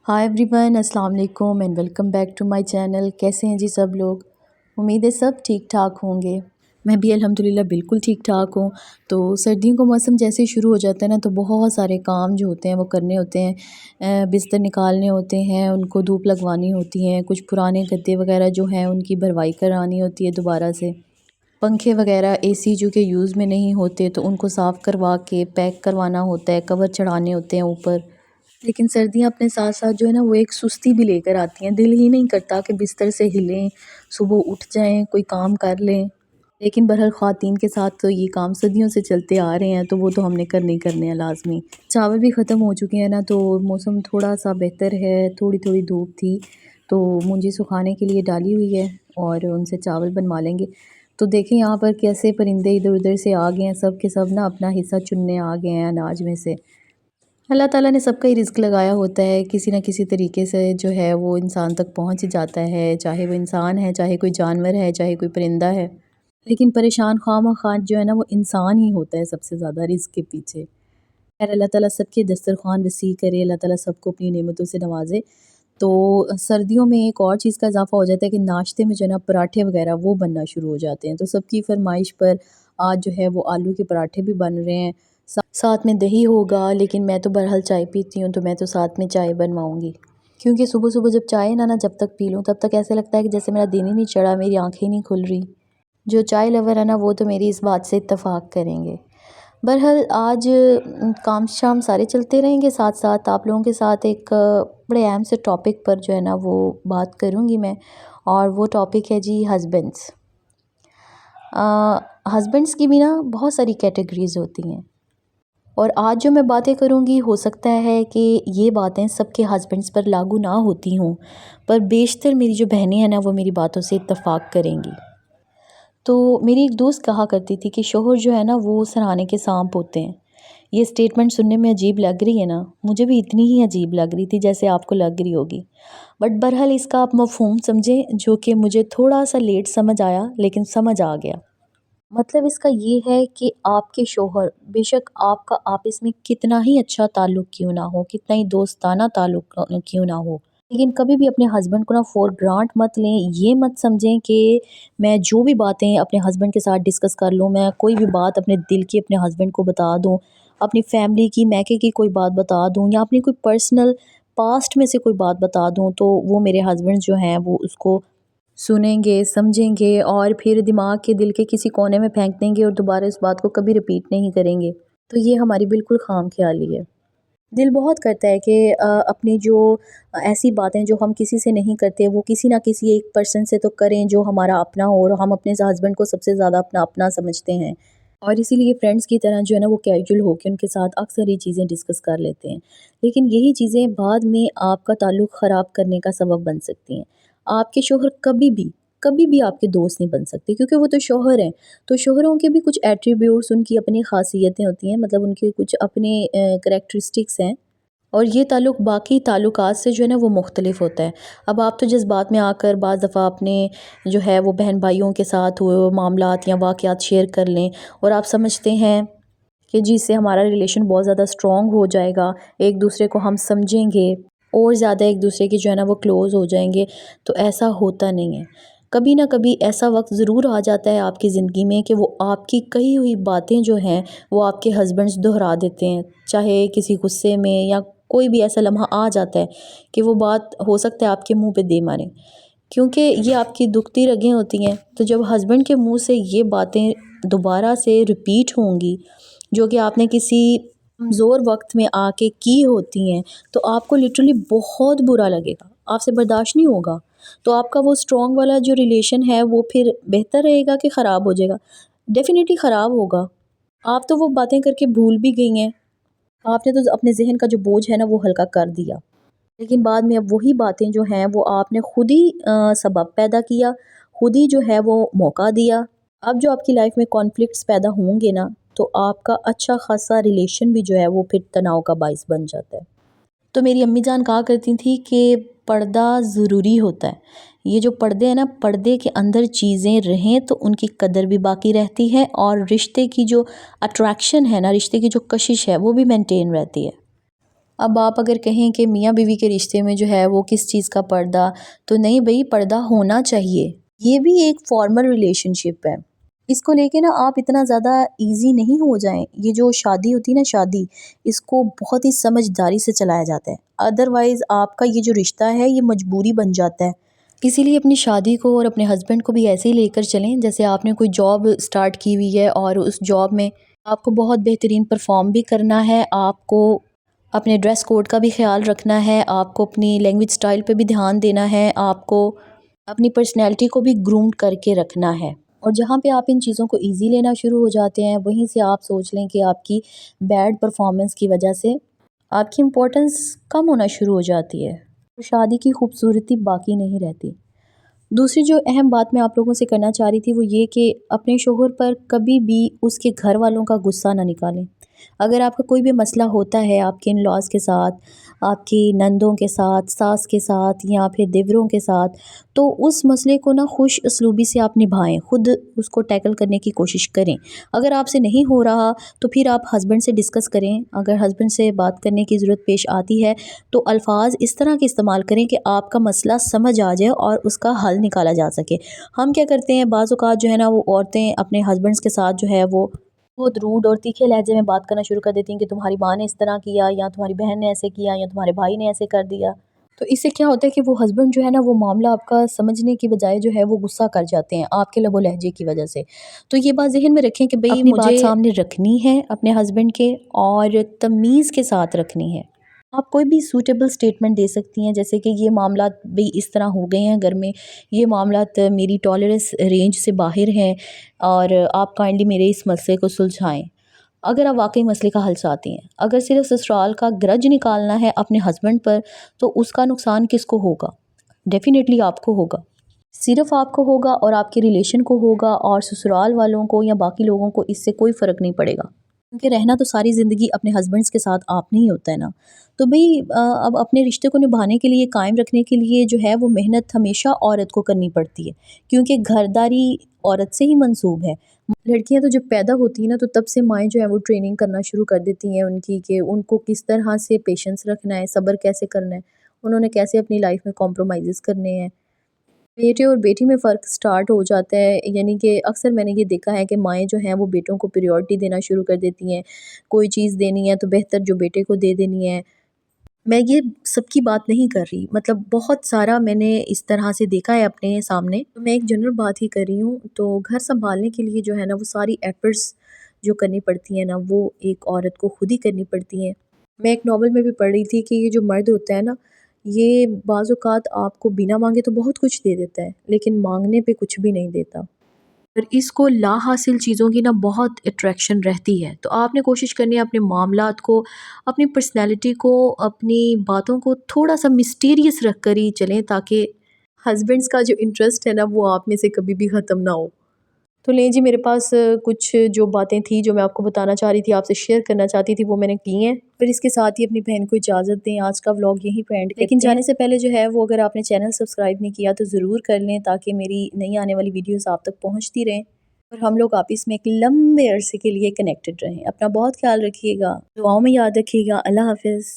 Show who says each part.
Speaker 1: हाय everyone, अस्सलाम वालेकुम and welcome back to my channel. कैसे हैं जी सब लोग? उम्मीद है सब ठीक ठाक होंगे। मैं भी अल्हम्दुलिल्लाह बिल्कुल ठीक ठाक हूँ। तो सर्दियों का मौसम जैसे ही शुरू हो जाता है ना, तो बहुत सारे काम जो होते हैं वो करने होते हैं। बिस्तर निकालने होते हैं, उनको धूप लगवानी होती है, कुछ पुराने गद्दे वगैरह जो हैं उनकी भरवाई करानी होती है दोबारा से। पंखे वगैरह एसी जो कि यूज़ में नहीं होते तो उनको साफ़ करवा के पैक करवाना होता है, कवर चढ़ाने होते हैं ऊपर। लेकिन सर्दियाँ अपने साथ साथ जो है ना वो एक सुस्ती भी लेकर आती हैं। दिल ही नहीं करता कि बिस्तर से हिलें, सुबह उठ जाएं, कोई काम कर लें। लेकिन बहरहाल ख़वातीन के साथ तो ये काम सदियों से चलते आ रहे हैं, तो वो तो हमने करने ही करने हैं लाज़मी। चावल भी ख़त्म हो चुके हैं ना, तो मौसम थोड़ा सा बेहतर है। थोड़ी थोड़ी धूप थी तो मुंजी सुखाने के लिए डाली हुई है और उनसे चावल बनवा लेंगे। तो देखें यहाँ पर कैसे परिंदे इधर उधर से आ गए हैं, सब के सब ना अपना हिस्सा चुनने आ गए हैं अनाज में से। अल्लाह ताला ने सबका ही रिज़्क़ लगाया होता है, किसी न किसी तरीके से जो है वो इंसान तक पहुंच ही जाता है, चाहे वो इंसान है, चाहे कोई जानवर है, चाहे कोई परिंदा है। लेकिन परेशान ख़्वाह जो है ना वो इंसान ही होता है सबसे ज़्यादा रिज़्क़ के पीछे। खैर अल्लाह ताला सबके दस्तरख़्वान वसी करे, अल्लाह ताला सबको अपनी नेमतों से नवाज़े। तो सर्दियों में एक और चीज़ का इज़ाफ़ा हो जाता है कि नाश्ते में जो है ना पराठे वग़ैरह वो बनना शुरू हो जाते हैं। तो सबकी फ़रमाइश पर आज जो है वो आलू के पराठे भी बन रहे हैं। साथ में दही होगा, लेकिन मैं तो बहरहाल चाय पीती हूँ तो मैं तो साथ में चाय बनवाऊँगी। क्योंकि सुबह सुबह जब चाय ना जब तक पी लूँ तब तक ऐसे लगता है कि जैसे मेरा दिन ही नहीं चढ़ा, मेरी आँखें ही नहीं खुल रही। जो चाय लवर है ना वो तो मेरी इस बात से इत्तफ़ाक़ करेंगे। बहरहाल आज काम शाम सारे चलते रहेंगे, साथ साथ आप लोगों के साथ एक बड़े अहम से टॉपिक पर जो है ना वो बात करूँगी मैं, और वो टॉपिक है जी हस्बैंड्स। हस्बैंड्स की भी ना बहुत सारी कैटेगरीज़ होती हैं, और आज जो मैं बातें करूँगी हो सकता है कि ये बातें सबके हस्बैंड्स पर लागू ना होती हों, पर बेशतर मेरी जो बहनें हैं ना वो मेरी बातों से इत्तफ़ाक़ करेंगी। तो मेरी एक दोस्त कहा करती थी कि शौहर जो है ना वो सराहने के सांप होते हैं। ये स्टेटमेंट सुनने में अजीब लग रही है ना, मुझे भी इतनी ही अजीब लग रही थी जैसे आपको लग रही होगी। बट बहरहाल इसका आप मफ़हूम समझें, जो कि मुझे थोड़ा सा लेट समझ आया लेकिन समझ आ गया। मतलब इसका ये है कि आपके शौहर, बेशक आपका आपस में कितना ही अच्छा ताल्लुक़ क्यों ना हो, कितना ही दोस्ताना ताल्लुक़ क्यों ना हो, लेकिन कभी भी अपने हस्बैंड को ना फॉर ग्रांट मत लें। ये मत समझें कि मैं जो भी बातें अपने हस्बैंड के साथ डिस्कस कर लूँ, मैं कोई भी बात अपने दिल की अपने हस्बैंड को बता दूँ, अपनी फैमिली की मैके की कोई बात बता दूँ, या अपनी कोई पर्सनल पास्ट में से कोई बात बता दूँ, तो वो मेरे हस्बैंड जो हैं वो उसको सुनेंगे, समझेंगे और फिर दिमाग के दिल के किसी कोने में फेंक देंगे और दोबारा इस बात को कभी रिपीट नहीं करेंगे। तो ये हमारी बिल्कुल खामख़याली है। दिल बहुत करता है कि अपनी जो ऐसी बातें जो हम किसी से नहीं करते वो किसी ना किसी एक पर्सन से तो करें जो हमारा अपना हो, और हम अपने हस्बैंड को सबसे ज़्यादा अपना अपना समझते हैं, और इसीलिए फ्रेंड्स की तरह जो है ना वो कैजुअल होकर उनके साथ अक्सर ये चीज़ें डिस्कस कर लेते हैं। लेकिन यही चीज़ें बाद में आपका ताल्लुक़ ख़राब करने का सबब बन सकती हैं। आपके शौहर कभी भी आपके दोस्त नहीं बन सकते, क्योंकि वो तो शौहर हैं। तो शौहरों के भी कुछ एट्रीब्यूट्स, उनकी अपनी ख़ासियतें होती हैं, मतलब उनके कुछ अपने करैक्टरिस्टिक्स हैं, और ये ताल्लुक़ बाकी ताल्लुकात से जो है ना वो मुख्तलिफ़ होता है। अब आप तो जज़्बात में आकर बाज़ दफ़ा अपने जो है वो बहन भाइयों के साथ हुए मामलात या वाक़यात शेयर कर लें, और आप समझते हैं कि जी इससे हमारा रिलेशन बहुत ज़्यादा स्ट्रॉन्ग हो जाएगा, एक दूसरे को हम समझेंगे और ज़्यादा एक दूसरे के जो है ना वो क्लोज़ हो जाएंगे। तो ऐसा होता नहीं है। कभी ना कभी ऐसा वक्त ज़रूर आ जाता है आपकी ज़िंदगी में कि वो आपकी कही हुई बातें जो हैं वो आपके हस्बैंड्स दोहरा देते हैं, चाहे किसी गुस्से में, या कोई भी ऐसा लम्हा आ जाता है कि वो बात हो सकता है आपके मुंह पे दे मारें, क्योंकि ये आपकी दुखती रगें होती हैं। तो जब हस्बैंड के मुंह से ये बातें दोबारा से रिपीट होंगी जो कि आपने किसी कमज़ोर वक्त में आके की होती हैं, तो आपको लिटरली बहुत बुरा लगेगा, आपसे बर्दाश्त नहीं होगा। तो आपका वो स्ट्रॉन्ग वाला जो रिलेशन है वो फिर बेहतर रहेगा कि ख़राब हो जाएगा? डेफ़िनेटली ख़राब होगा। आप तो वो बातें करके भूल भी गई हैं, आपने तो अपने ज़हन का जो बोझ है ना वो हल्का कर दिया, लेकिन बाद में अब वही बातें जो हैं वो आपने खुद ही सबब पैदा किया, खुद ही जो है वो मौका दिया। अब जो आपकी लाइफ में कॉन्फ्लिक्ट्स पैदा होंगे ना, तो आपका अच्छा खासा रिलेशन भी जो है वो फिर तनाव का बाइस बन जाता है। तो मेरी अम्मी जान कहा करती थी कि पर्दा ज़रूरी होता है। ये जो पर्दे हैं ना, पर्दे के अंदर चीज़ें रहें तो उनकी कदर भी बाकी रहती है, और रिश्ते की जो अट्रैक्शन है ना, रिश्ते की जो कशिश है वो भी मेंटेन रहती है। اب آپ اگر کہیں کہ میاں بیوی کے رشتے میں جو ہے وہ کس چیز کا پردہ، تو نہیں بھئی، پردہ ہونا چاہیے، یہ بھی ایک فارمل ریلیشن شپ ہے۔ اس کو لے کے نا آپ اتنا زیادہ ایزی نہیں ہو جائیں، یہ جو شادی ہوتی ہے نا، شادی اس کو بہت ہی سمجھداری سے چلایا جاتا ہے، ادروائز آپ کا یہ جو رشتہ ہے یہ مجبوری بن جاتا ہے۔ اسی لیے اپنی شادی کو اور اپنے ہسبینڈ کو بھی ایسے ہی لے کر چلیں جیسے آپ نے کوئی جاب سٹارٹ کی ہوئی ہے، اور اس جاب میں آپ کو بہت بہترین پرفارم بھی کرنا ہے، آپ کو اپنے ڈریس کوڈ کا بھی خیال رکھنا ہے، آپ کو اپنی لینگویج سٹائل پہ بھی دھیان دینا ہے، آپ کو اپنی پرسنالٹی کو بھی گرومڈ کر کے رکھنا ہے۔ اور جہاں پہ آپ ان چیزوں کو ایزی لینا شروع ہو جاتے ہیں، وہیں سے آپ سوچ لیں کہ آپ کی بیڈ پرفارمنس کی وجہ سے آپ کی امپورٹنس کم ہونا شروع ہو جاتی ہے، شادی کی خوبصورتی باقی نہیں رہتی۔ دوسری جو اہم بات میں آپ لوگوں سے کرنا چاہ رہی تھی وہ یہ کہ اپنے شوہر پر کبھی بھی اس کے گھر والوں کا غصہ نہ نکالیں۔ اگر آپ کا کوئی بھی مسئلہ ہوتا ہے آپ کے ان لاز کے ساتھ، آپ کی نندوں کے ساتھ، ساس کے ساتھ یا پھر دیوروں کے ساتھ، تو اس مسئلے کو نا خوش اسلوبی سے آپ نبھائیں، خود اس کو ٹیکل کرنے کی کوشش کریں۔ اگر آپ سے نہیں ہو رہا تو پھر آپ ہسبینڈ سے ڈسکس کریں، اگر ہسبینڈ سے بات کرنے کی ضرورت پیش آتی ہے تو الفاظ اس طرح کے استعمال کریں کہ آپ کا مسئلہ سمجھ آ جائے اور اس کا حل نکالا جا سکے۔ ہم کیا کرتے ہیں، بعض اوقات جو ہے نا وہ عورتیں اپنے ہسبینڈس کے ساتھ جو ہے وہ بہت روڈ اور تیکھے لہجے میں بات کرنا شروع کر دیتی ہیں کہ تمہاری ماں نے اس طرح کیا، یا تمہاری بہن نے ایسے کیا، یا تمہارے بھائی نے ایسے کر دیا۔ تو اس سے کیا ہوتا ہے کہ وہ ہسبینڈ جو ہے نا وہ معاملہ آپ کا سمجھنے کی بجائے جو ہے وہ غصہ کر جاتے ہیں آپ کے لب و لہجے کی وجہ سے۔ تو یہ بات ذہن میں رکھیں کہ بھئی
Speaker 2: اپنی
Speaker 1: مجھے
Speaker 2: بات
Speaker 1: سامنے رکھنی ہے اپنے ہسبینڈ کے، اور تمیز کے ساتھ رکھنی ہے۔ آپ کوئی بھی سوٹیبل سٹیٹمنٹ دے سکتی ہیں، جیسے کہ یہ معاملات بھی اس طرح ہو گئے ہیں گھر میں، یہ معاملات میری ٹالرنس رینج سے باہر ہیں، اور آپ کائنڈلی میرے اس مسئلے کو سلجھائیں۔ اگر آپ واقعی مسئلے کا حل چاہتی ہیں، اگر صرف سسرال کا گرج نکالنا ہے اپنے ہسبینڈ پر، تو اس کا نقصان کس کو ہوگا؟ ڈیفینیٹلی آپ کو ہوگا، صرف آپ کو ہوگا اور آپ کے ریلیشن کو ہوگا، اور سسرال والوں کو یا باقی لوگوں کو اس سے کوئی فرق نہیں پڑے گا، کیونکہ رہنا تو ساری زندگی اپنے ہسبینڈس کے ساتھ آپ نہیں ہوتا ہے نا۔ تو بھئی اب اپنے رشتے کو نبھانے کے لیے، قائم رکھنے کے لیے جو ہے وہ محنت ہمیشہ عورت کو کرنی پڑتی ہے، کیونکہ گھرداری عورت سے ہی منسوب ہے۔ لڑکیاں تو جب پیدا ہوتی ہیں نا تو تب سے مائیں جو ہے وہ ٹریننگ کرنا شروع کر دیتی ہیں ان کی، کہ ان کو کس طرح سے پیشنس رکھنا ہے، صبر کیسے کرنا ہے، انہوں نے کیسے اپنی لائف میں کمپرومائزز کرنے ہیں۔ بیٹے اور بیٹی میں فرق سٹارٹ ہو جاتا ہے، یعنی کہ اکثر میں نے یہ دیکھا ہے کہ مائیں جو ہیں وہ بیٹوں کو پریورٹی دینا شروع کر دیتی ہیں، کوئی چیز دینی ہے تو بہتر جو بیٹے کو دے دینی ہے۔ میں یہ سب کی بات نہیں کر رہی، مطلب بہت سارا میں نے اس طرح سے دیکھا ہے اپنے سامنے، تو میں ایک جنرل بات ہی کر رہی ہوں۔ تو گھر سنبھالنے کے لیے جو ہے نا وہ ساری ایفرٹس جو کرنی پڑتی ہیں نا وہ ایک عورت کو خود ہی کرنی پڑتی ہیں۔ میں ایک ناول میں بھی پڑھ رہی تھی کہ یہ جو مرد ہوتا ہے نا، یہ بعض اوقات آپ کو بنا مانگے تو بہت کچھ دے دیتا ہے، لیکن مانگنے پہ کچھ بھی نہیں دیتا، اور اس کو لا حاصل چیزوں کی نا بہت اٹریکشن رہتی ہے۔ تو آپ نے کوشش کرنی ہے اپنے معاملات کو، اپنی پرسنالٹی کو، اپنی باتوں کو تھوڑا سا مسٹیریس رکھ کر ہی چلیں، تاکہ ہسبینڈس کا جو انٹرسٹ ہے نا وہ آپ میں سے کبھی بھی ختم نہ ہو۔ تو لیں جی، میرے پاس کچھ جو باتیں تھیں جو میں آپ کو بتانا چاہ رہی تھی، آپ سے شیئر کرنا چاہتی تھی، وہ میں نے کی ہیں۔ پھر اس کے ساتھ ہی اپنی بہن کو اجازت دیں، آج کا ولاگ یہیں پہ اینڈ کرتے ہیں۔ لیکن جانے سے پہلے جو ہے وہ اگر آپ نے چینل سبسکرائب نہیں کیا تو ضرور کر لیں، تاکہ میری نئی آنے والی ویڈیوز آپ تک پہنچتی رہیں، اور ہم لوگ آپس میں ایک لمبے عرصے کے لیے کنیکٹڈ رہیں۔ اپنا بہت خیال رکھیے گا، دعاؤں میں یاد رکھیے گا۔ اللہ حافظ۔